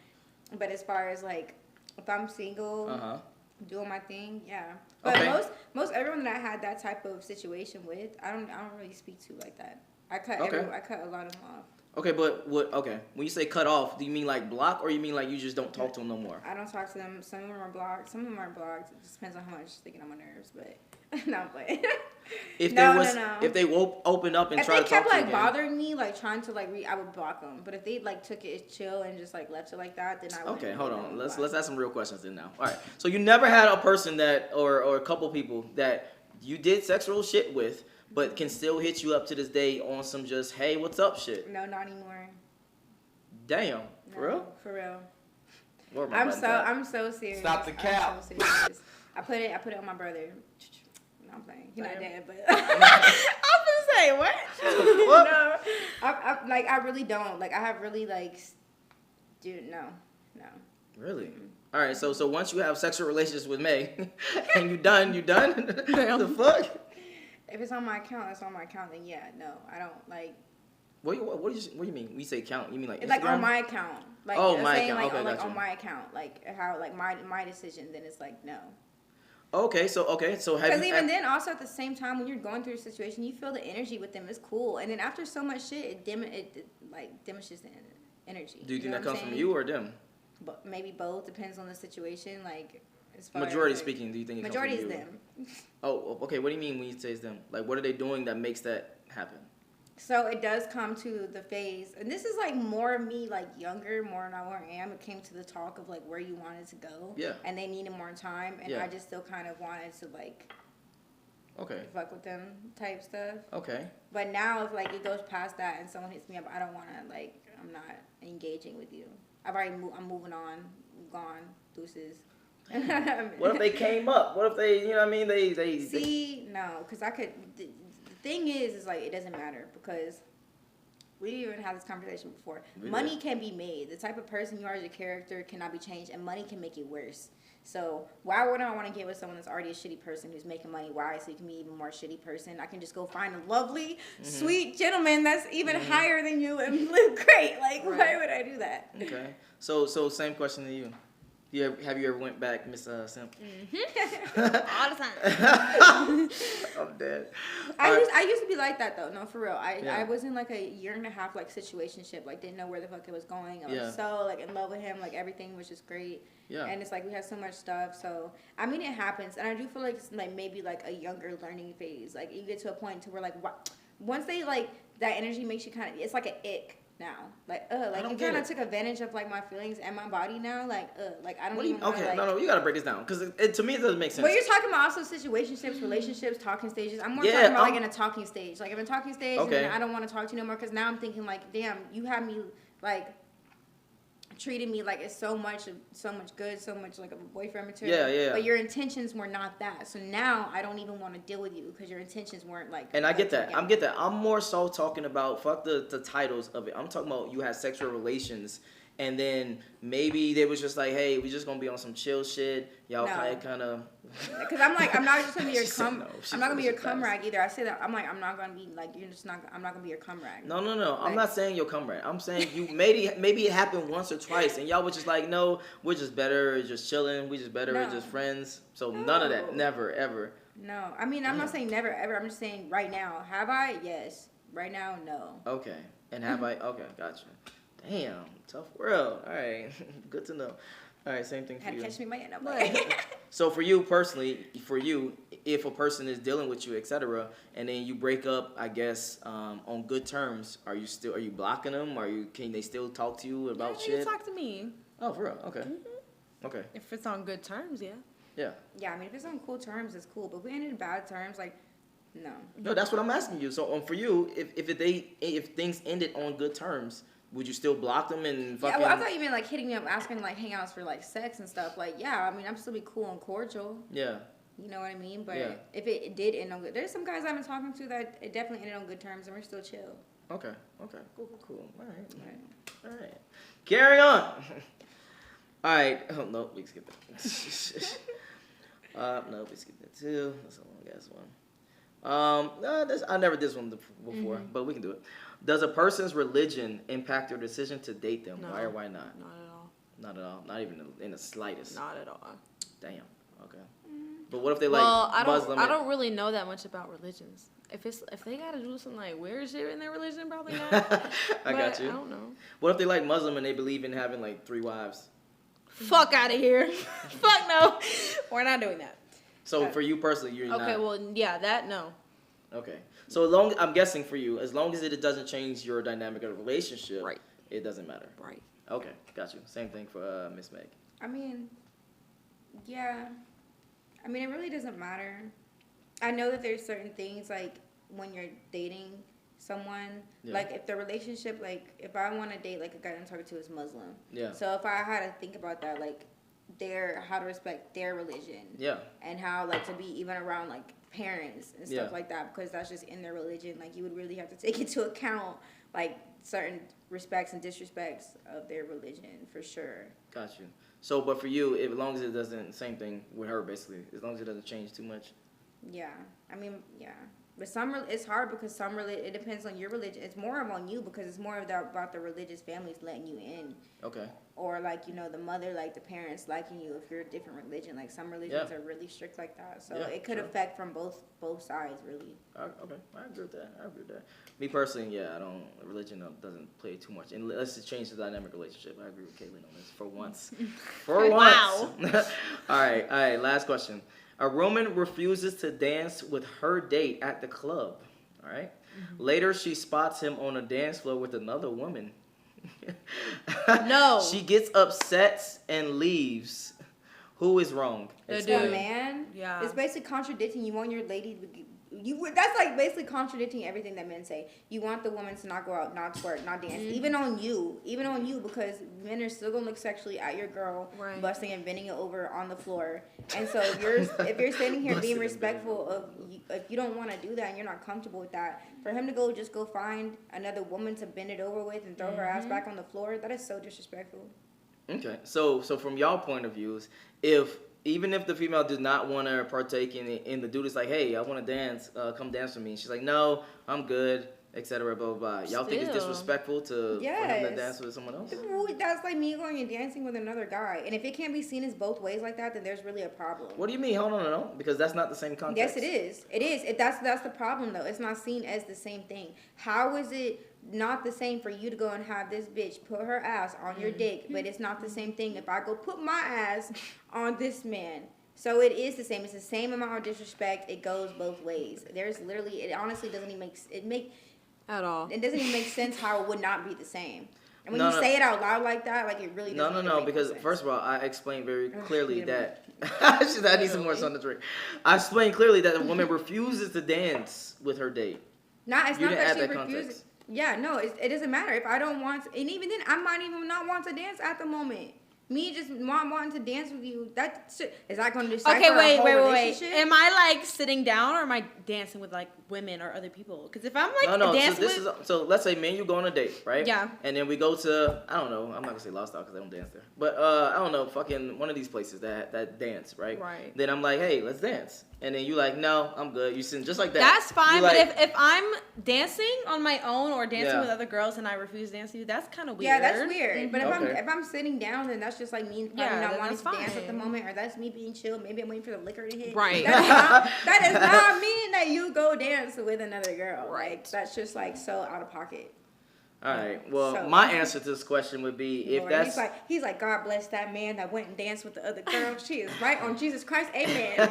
But as far as, like, if I'm single, doing my thing, yeah. But most everyone that I had that type of situation with, I don't really speak to like that. I cut a lot of them off. Okay, but when you say cut off, do you mean like block, or you mean like you just don't talk to them no more? I don't talk to them. Some of them are blocked. Some of them aren't blocked. It just depends on how much they get on my nerves, but no, I'm playing. If they open up and try to talk to you, if they kept like bothering me, like trying to like I would block them. But if they like took it chill and just like left it like that, then I would. Okay, hold on. Let's ask some real questions then now. All right. So you never had a person that or a couple people that you did sexual shit with, but can still hit you up to this day on some just hey, what's up shit? No, not anymore. Damn. For real? For real. I'm so serious. Stop the cap. I'm so serious. I put it on my brother. No, I'm playing. He's not dead, but I'm gonna say what? No, I really don't. Like, I have really like, dude, no. Really? Mm-hmm. All right. So once you have sexual relations with Meg, and you done? The fuck? If it's on my account, it's on my account. Then yeah, no, I don't like. What do you mean? When you say count, you mean like Instagram? Like on my account. Like, my account. Like, okay, like gotcha. on my account, like how like my decision. Then it's like no. Okay, so have you? Because even then, also at the same time, when you're going through a situation, you feel the energy with them. It's cool, and then after so much shit, it diminishes the energy. Do you think that comes from you or them? But maybe both. Depends on the situation. Like as far majority as, speaking, do you think it majority comes from is you? them? Oh, okay. What do you mean when you say it's them? Like, what are they doing that makes that happen? So it does come to the phase, and this is like more me, like younger, more than where I am. It came to the talk of like where you wanted to go, and they needed more time, and I just still kind of wanted to like, fuck with them type stuff. Okay. But now if like it goes past that and someone hits me up, I don't want to like. I'm not engaging with you. I'm moving on, gone, deuces. What if they came up? What if they, you know what I mean? They no, because I could. The thing is like it doesn't matter because we didn't even have this conversation before. Money can be made. The type of person you are as a character cannot be changed, and money can make it worse. So why would I want to get with someone that's already a shitty person who's making money? Why? So you can be even more shitty person. I can just go find a lovely, sweet gentleman that's even higher than you and live great. Like, why would I do that? Okay. So same question to you. Have you ever went back, Miss Simp? All the time. I'm dead. I used to be like that though. No, for real. I was in like a year and a half like situationship. Like didn't know where the fuck it was going. I was so like in love with him. Like everything was just great. Yeah. And it's like we had so much stuff. So I mean it happens, and I do feel like it's like maybe like a younger learning phase. Like you get to a point to where like once they like that energy makes you kind of it's like an ick. Now, like you kind of took advantage of like my feelings and my body now, like I don't even. Okay, like, no, you gotta break this down because to me it doesn't make sense. But you're talking about also situationships, relationships, talking stages. I'm more talking about like in a talking stage. Like I'm in a talking stage, and then I don't want to talk to you no more because now I'm thinking like, damn, you have me like treated me like it's so much good, so much like a boyfriend material. Yeah. But your intentions were not that. So now I don't even want to deal with you because your intentions weren't like. And I get that. I'm more so talking about fuck the titles of it. I'm talking about you had sexual relations. And then maybe they was just like, hey, we just gonna be on some chill shit. Y'all kind of. Because I'm not just gonna be your I'm not gonna be your cum rag either. I say that I'm not gonna be like I'm not gonna be your cum rag. No. Like, I'm not saying your cum rag. I'm saying you maybe it happened once or twice, and y'all were just like, no, we're just better, just chilling. We just better, we're just friends. So none of that, never ever. No, I mean I'm not saying never ever. I'm just saying right now. Have I? Yes. Right now, no. Okay. And have I? Okay, gotcha. Damn, tough world. All right, good to know. All right, same thing for you. Had to catch me by end. So for you personally, if a person is dealing with you, etc., and then you break up, I guess, on good terms, are you blocking them? Can they still talk to you about shit? They talk to me. Oh, for real? Okay. Mm-hmm. Okay. If it's on good terms, yeah. Yeah. Yeah, I mean, if it's on cool terms, it's cool. But if we ended in bad terms, like, no. No, that's what I'm asking you. So for you, if things ended on good terms, would you still block them and fucking? Yeah, well, I thought you meant like hitting me up, asking like hangouts for like sex and stuff. Like, yeah, I mean, I'm still be cool and cordial. Yeah. You know what I mean? But if it did end on good, there's some guys I've been talking to that it definitely ended on good terms, and we're still chill. Okay. Cool. All right. Carry on. All right. Oh no, we skipped that. No, we skipped that too. That's a long ass one. I never did this one before, but we can do it. Does a person's religion impact your decision to date them? No. Why or why not? Not at all. Not at all. Not even in the slightest. Not at all. Damn. Okay. But what if they Muslim? Muslim? I don't really know that much about religions. If they gotta do some like weird shit in their religion, probably not. I got you. I don't know. What if they like Muslim and they believe in having like 3 wives? Fuck out of here. Fuck no. We're not doing that. So for you personally, you're not. Okay. Well, yeah, that no. Okay. So I'm guessing for you, as long as it doesn't change your dynamic of the relationship, right, it doesn't matter. Right. Okay, got you. Same thing for Miss Meg. I mean, yeah. I mean, it really doesn't matter. I know that there's certain things like when you're dating someone, like if the relationship, like if I want to date like a guy I'm talking to is Muslim. Yeah. So if I had to think about that, like how to respect their religion. Yeah. And how like to be even around like parents and stuff like that, because that's just in their religion. Like you would really have to take into account like certain respects and disrespects of their religion for sure. Got you. So, but for you, as long as it doesn't, same thing with her basically, as long as it doesn't change too much. Yeah, I mean, yeah. But it's hard because it depends on your religion. It's more of on you because it's more about the religious families letting you in. Okay. Or like, the mother, like the parents liking you if you're a different religion. Like some religions are really strict like that. So it could affect from both sides really. Okay, I agree with that. Me personally, religion doesn't play too much. Unless it changes the dynamic relationship. I agree with Caitlin on this for once. Wow. All right, last question. A woman refuses to dance with her date at the club. All right. Mm-hmm. Later, she spots him on a dance floor with another woman. No. She gets upset and leaves. Who is wrong? The man. Yeah. It's basically contradicting. You want your lady to that's like basically contradicting everything that men say. You want the woman to not go out, not twerk, not dance, even on you, because men are still gonna look sexually at your girl, busting and bending it over on the floor. And so if you're standing here being respectful of, if you don't want to do that and you're not comfortable with that, for him to go find another woman to bend it over with and throw her ass back on the floor, that is so disrespectful. Okay, so from y'all point of views, even if the female does not want to partake in the dude is like, hey, I want to dance, come dance with me. And she's like, no, I'm good, etc. Blah, blah, blah. Y'all think it's disrespectful for him to dance with someone else? That's like me going and dancing with another guy. And if it can't be seen as both ways like that, then there's really a problem. What do you mean? Hold on, no. Because that's not the same context. Yes, it is. It is. That's the problem, though. It's not seen as the same thing. How is it not the same for you to go and have this bitch put her ass on your dick, but it's not the same thing if I go put my ass on this man? So it is the same. It's the same amount of disrespect. It goes both ways. It honestly doesn't even at all. It doesn't even make sense how it would not be the same. And when you say it out loud like that, like it really doesn't. No, because first of all, I explained very clearly that I need some more sun to drink. I explained clearly that a woman refuses to dance with her date. It's not that she refuses. Yeah, no, it doesn't matter if I don't want, and even then, I might even not want to dance at the moment. Me just wanting to dance with you, is that going to decipher a whole relationship? Am I like sitting down or am I dancing with like women or other people? Because if I'm like dancing so let's say me and you go on a date, right? Yeah. And then we go to, I don't know, I'm not gonna say Lost Dog because I don't dance there, but I don't know, fucking one of these places that dance, right? Right. Then I'm like, hey, let's dance. And then you like, no, I'm good. You sitting just like that. That's fine, like, but if I'm dancing on my own or dancing with other girls and I refuse to dance with you, that's kind of weird. Yeah, that's weird. But Okay. if I'm sitting down, then that's just like me not wanting to dance at the moment, or that's me being chill. Maybe I'm waiting for the liquor to hit. Right. That does not mean that you go dance with another girl. Right. Like, that's just like so out of pocket. All right. Well, my answer to this question would be he's like, God bless that man that went and danced with the other girl. She is right on Jesus Christ. Amen.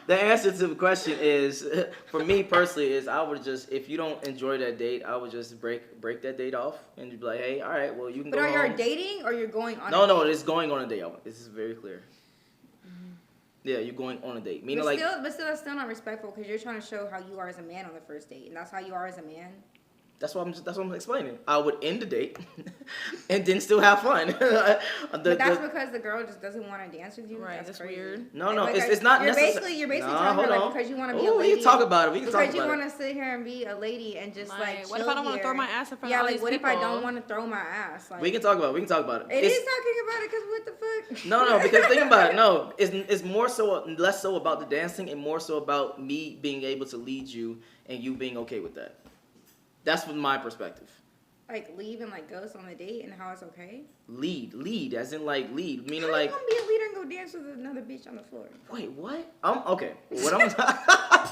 The answer to the question is, for me personally, is I would just, if you don't enjoy that date, I would just break that date off and be like, hey, all right, well, you can go home. But are you dating or you're going on? No, it's going on a date. This is very clear. Yeah, you're going on a date. Meaning but still, that's still not respectful because you're trying to show how you are as a man on the first date, and that's how you are as a man. That's what I'm explaining. I would end the date and then still have fun. But that's because the girl just doesn't want to dance with you. Right, that's weird. No, it's not necessary. You're basically telling her because you want to be a lady. We can talk about it. Because you want to sit here and be a lady and just like what if I don't want to throw my ass in front of all these people? Yeah, like what if I don't want to throw my ass? Like, we can talk about it. It is talking about it because what the fuck? No, because think about it. No, it's more so less so about the dancing and more so about me being able to lead you and you being okay with that. That's from my perspective. Like leave and like go on the date and how it's okay? Lead, as in like lead. Meaning how like. How you gonna be a leader and go dance with another bitch on the floor? Wait, what? Okay. What I'm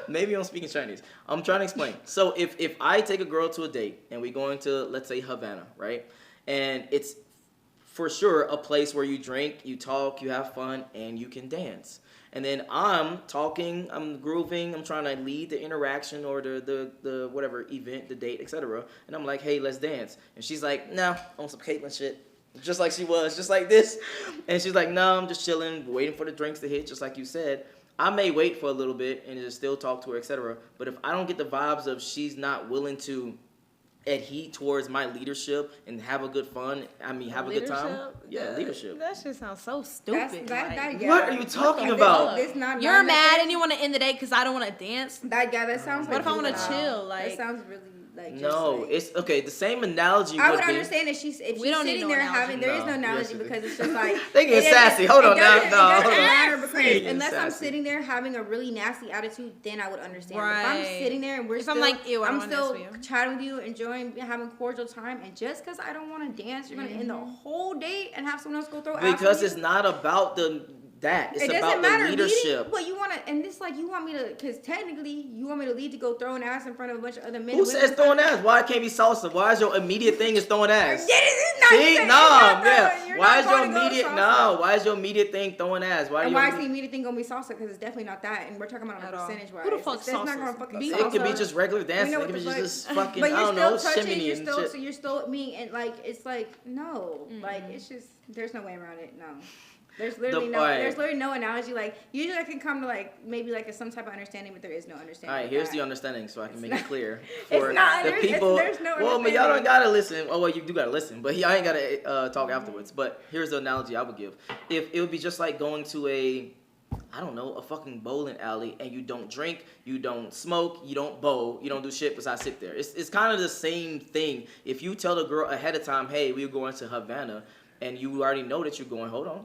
maybe I'm speaking Chinese. I'm trying to explain. So if I take a girl to a date and we go into, let's say, Havana, right? And it's for sure a place where you drink, you talk, you have fun, and you can dance. And then I'm talking, I'm grooving, I'm trying to lead the interaction or the whatever event, the date, etc. And I'm like, hey, let's dance. And she's like, no, on some Caitlyn shit. Just like she was, just like this. And she's like, no, I'm just chilling, waiting for the drinks to hit, just like you said. I may wait for a little bit and just still talk to her, etc. But if I don't get the vibes of she's not willing to adhere towards my leadership and have a good have a good time. Yeah, leadership. That shit sounds so stupid. What are you talking about? You're mad and you want to end the date because I don't want to dance. That sounds. What if I want to chill? Like that sounds really. It's okay. The same analogy. I would understand if she's sitting there having. There is no analogy because it's just like they get sassy. Hold on, it doesn't matter because unless I'm sitting there having a really nasty attitude, then I would understand. Right. If I'm sitting there and I'm still chatting with you, enjoying having cordial time, and just because I don't want to dance, you're gonna end the whole date and have someone else go throw. Because it's not about it's about the leadership. But you want to, and this like you want me to, because technically you want me to lead to go throwing ass in front of a bunch of other men. Who says throwing ass? Why it can't be salsa? Why is your immediate thing is throwing ass? See, Why is your immediate thing throwing ass? Why is the immediate thing gonna be salsa? Because it's definitely not that, and we're talking about on a percentage wise. Who the fuck salsa? It could be just regular dancing. It could be just fucking, I don't know, shimmy and shit. So you're still me, and like it's like no, like it's just there's no way around it. No. There's literally no analogy. Like usually I can come to like maybe like some type of understanding, but there is no understanding. All right, here's the understanding, so I can make it clear for the people. There's no well, but y'all don't gotta listen. Oh well, you do gotta listen, but y'all ain't gotta talk afterwards. But here's the analogy I would give. If it would be just like going to a fucking bowling alley, and you don't drink, you don't smoke, you don't bowl, you don't do shit besides sit there. It's kind of the same thing. If you tell the girl ahead of time, hey, we're going to Havana. And you already know that you're going. Hold on.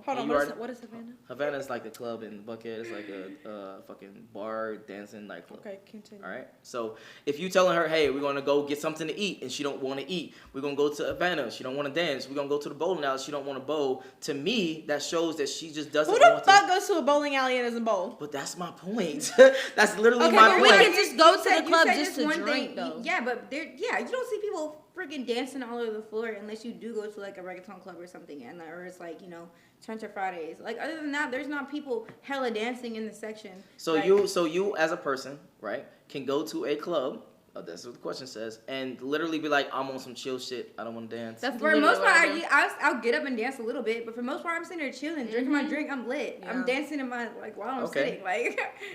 What is Havana? Havana is like the club in Buckhead. It's like a fucking bar, dancing nightclub. Okay, continue. All right. So if you telling her, hey, we're gonna go get something to eat, and she don't want to eat, we're gonna go to Havana. She don't want to dance. We're gonna go to the bowling alley. She don't want to bowl. To me, that shows that she just doesn't. Who the fuck goes to a bowling alley and doesn't bowl? But that's my point. That's literally my point. We can just go to the club just to drink, though. Yeah, but you don't see people freaking dancing all over the floor unless you do go to like a reggaeton club or something, or it's like Turn Fridays. Like other than that, there's not people hella dancing in the section. So you as a person, right, can go to a club, That's what the question says. And literally be like, I'm on some chill shit. I don't want to dance. For the most part, I'll get up and dance a little bit, but for the most part, I'm sitting there chilling, drinking my drink. I'm lit. Yeah. I'm dancing in my while I'm sitting.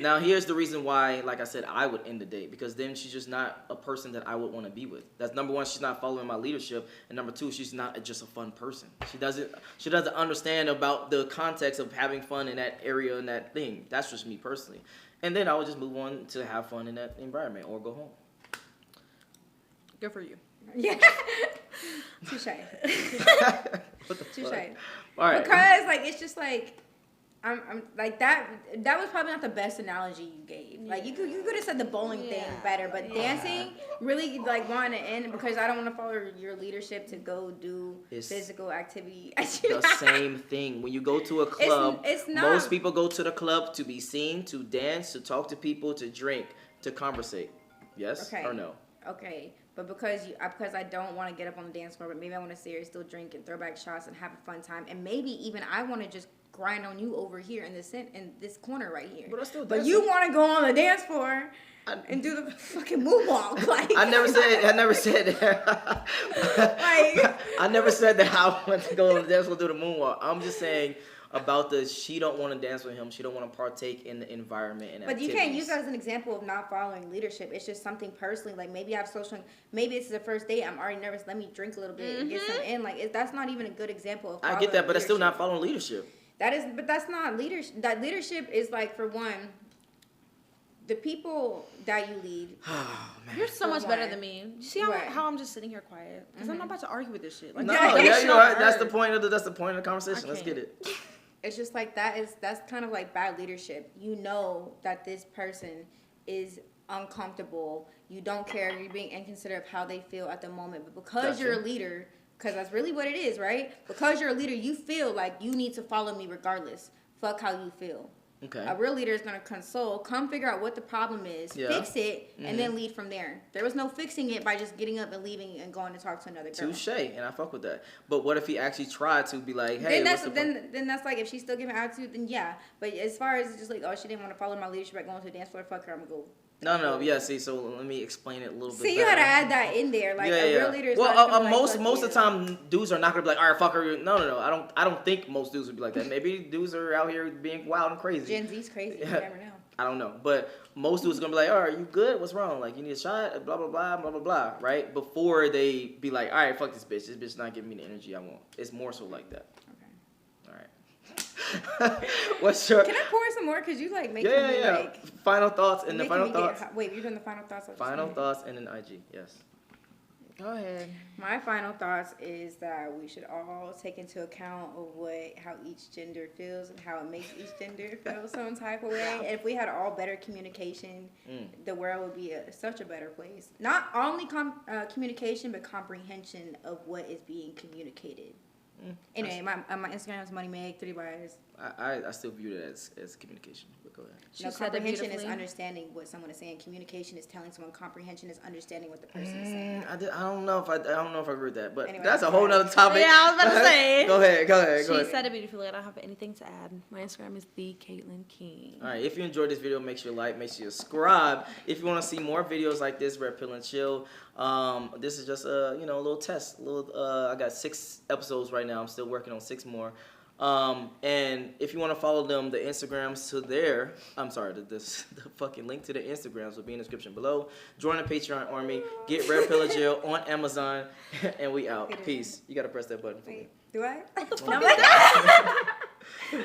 Now here's the reason why, like I said, I would end the date, because then she's just not a person that I would want to be with. That's number one. She's not following my leadership, and number two, she's not just a fun person. She doesn't understand about the context of having fun in that area and that thing. That's just me personally. And then I would just move on to have fun in that environment or go home. Good for you. Yeah. Touche. Touche. All right. Because it's just I'm like that was probably not the best analogy you gave. Like you could have said the bowling thing better, but dancing really wanting to end because I don't want to follow your leadership to go do physical activity. The same thing. When you go to a club, it's not, most people go to the club to be seen, to dance, to talk to people, to drink, to conversate. Yes or no? Okay. But because I don't want to get up on the dance floor, but maybe I want to sit here, still drink and throw back shots and have a fun time, and maybe even I want to just grind on you over here in this corner right here. But you want to go on the dance floor and do the fucking moonwalk. I never said that. I never said that I want to go on the dance floor and do the moonwalk. I'm just saying about she don't want to dance with him. She don't want to partake in the environment and activities. But you can't use that as an example of not following leadership. It's just something personally. Like maybe I have maybe it's the first date. I'm already nervous. Let me drink a little bit and get some in. That's not even a good example of following I get that, but leadership. It's still not following leadership. But that's not leadership. That leadership is for one, the people that you lead. Oh, man. You're so much better than me. You see how I'm just sitting here quiet? Because I'm not about to argue with this shit. No, yeah, you are. That's the point of the conversation. Let's get it. It's just that's kind of bad leadership. You know that this person is uncomfortable. You don't care. You're being inconsiderate of how they feel at the moment. But because you're a leader, because that's really what it is, right? Because you're a leader, you feel like you need to follow me regardless. Fuck how you feel. Okay. A real leader is going to console, come figure out what the problem is, fix it, and then lead from there. There was no fixing it by just getting up and leaving and going to talk to another girl. Touche, and I fuck with that. But what if he actually tried to be like, hey, then that's if she's still giving attitude, then yeah. But as far as just she didn't want to follow my leadership by going to the dance floor, fuck her, I'm going to go. No, yeah, see, so let me explain it a little bit better. See, you gotta add that in there, a real leader is most of the time, dudes are not gonna be like, all right, fuck her. No, I don't think most dudes would be like that. Maybe dudes are out here being wild and crazy. Gen Z's crazy, you never know. I don't know, but most dudes are gonna be like, all right, you good? What's wrong? You need a shot? Blah, blah, blah, blah, blah, blah, right? Before they be like, all right, fuck this bitch. This bitch not giving me the energy I want. It's more so like that. What's your? Can I pour some more? Cause you make me final thoughts and the final thoughts. Wait, you're doing the final thoughts. Final thoughts and then IG. Yes. Go ahead. My final thoughts is that we should all take into account of how each gender feels and how it makes each gender feel some type of way. And if we had all better communication, the world would be such a better place. Not only communication, but comprehension of what is being communicated. Anyway, my Instagram is Money Meg 3 bars. I still view it as communication. But go ahead. Comprehension is understanding what someone is saying. Communication is telling someone. Comprehension is understanding what the person is saying. I don't know if I agree with that, but anyway, that's a whole nother topic. Yeah, I was about to say. Go ahead. She said it beautifully. I don't have anything to add. My Instagram is @Caitlin_King. All right. If you enjoyed this video, make sure you like, make sure you subscribe. If you want to see more videos like this, Red Pill and Chill. This is just a little test. I got 6 episodes right now. I'm still working on 6 more. And if you want to follow them, the Instagrams to their, the fucking link to their Instagrams will be in the description below. Join the Patreon army. Get Red Pill and Chill on Amazon, and we out. Peace. You gotta press that button for me. Do I? What the fuck is that?